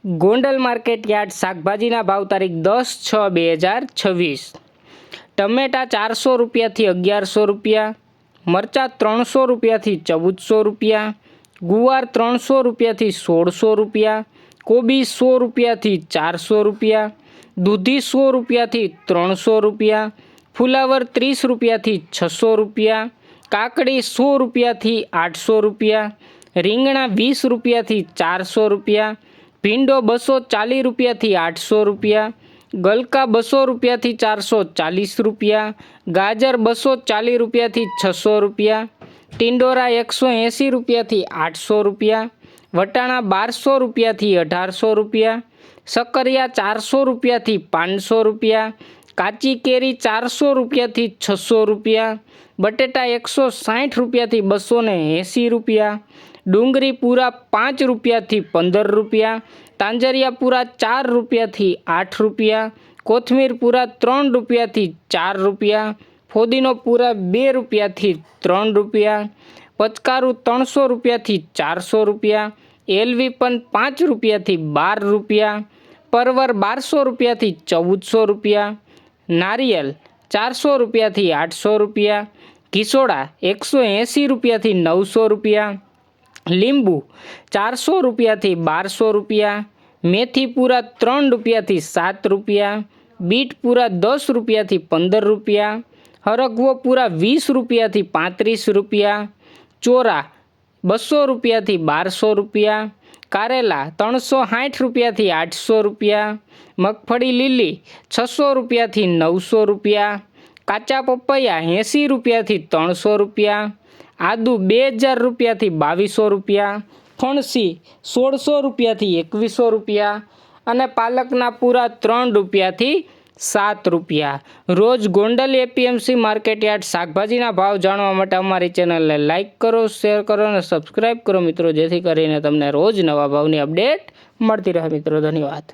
Gondal market yard શાકભાજીના ભાવ તારીખ 10/6/2026। ટમેટા 400 રૂપિયાથી 1100 રૂપિયા, મરચાં 300 રૂપિયાથી 1400 રૂપિયા, ગુવાર 300 રૂપિયાથી 1600 રૂપિયા, કોબી 100 રૂપિયાથી 400 રૂપિયા, દૂધી 100 રૂપિયાથી 300 રૂપિયા, ફુલાવર 30 રૂપિયાથી 600 રૂપિયા, કાકડી 100 રૂપિયાથી 800 રૂપિયા, રીંગણા 20 રૂપિયાથી 400 રૂપિયા, ભીંડો 240 રૂપિયાથી 800 રૂપિયા, ગલકા 200 રૂપિયાથી 440 રૂપિયા, ગાજર 240 રૂપિયાથી 600 રૂપિયા, ટિંડોરા 180 રૂપિયાથી 800 રૂપિયા, વટાણા 1200 રૂપિયાથી 1800 રૂપિયા, શક્કરિયા 400 રૂપિયાથી 500 રૂપિયા, કાચી કેરી 400 રૂપિયાથી 600 રૂપિયા, બટેટા 160 રૂપિયાથી 280 રૂપિયા, ડુંગળી પૂરા 5 રૂપિયાથી 15 રૂપિયા, તાંજરિયા પૂરા 4 રૂપિયાથી 8 રૂપિયા, કોથમીર પૂરા 3 રૂપિયાથી 4 રૂપિયા, ફોદીનો પૂરા 2 રૂપિયાથી 3 રૂપિયા, પચકારું 300 રૂપિયાથી 400 રૂપિયા, એલવી પણ 5 રૂપિયાથી 12 રૂપિયા, પરવર 1200 રૂપિયાથી 1400 રૂપિયા, નારિયેલ 400 રૂપિયાથી 800 રૂપિયા, કિસોડા 180 રૂપિયાથી 900 રૂપિયા, લીંબુ 400 રૂપિયાથી 1200 રૂપિયા, મેથી પૂરા 3 રૂપિયાથી 7 રૂપિયા, બીટ પૂરા 10 રૂપિયાથી 15 રૂપિયા, હરગવો પૂરા 20 રૂપિયાથી 35 રૂપિયા, ચોરા 200 રૂપિયાથી 1200 રૂપિયા, કારેલા 360 રૂપિયાથી 800 રૂપિયા, મગફળી લીલી 600 રૂપિયાથી 900 રૂપિયા, કાચા પપૈયા 80 રૂપિયાથી 300 રૂપિયા, આદુ 2000 રૂપિયાથી 2200 રૂપિયા, ફણસી 1600 રૂપિયાથી 2100 રૂપિયા અને પાલકના પૂરા 3 રૂપિયાથી 7 રૂપિયા। રોજ ગોંડલ એપીએમસી માર્કેટ યાર્ડ શાકભાજીના ભાવ જાણવા માટે અમારી ચેનલને લાઇક કરો, શેર કરો અને સબસ્ક્રાઈબ કરો મિત્રો, જેથી કરીને તમને રોજ નવા ભાવની અપડેટ મળતી રહે મિત્રો। ધન્યવાદ।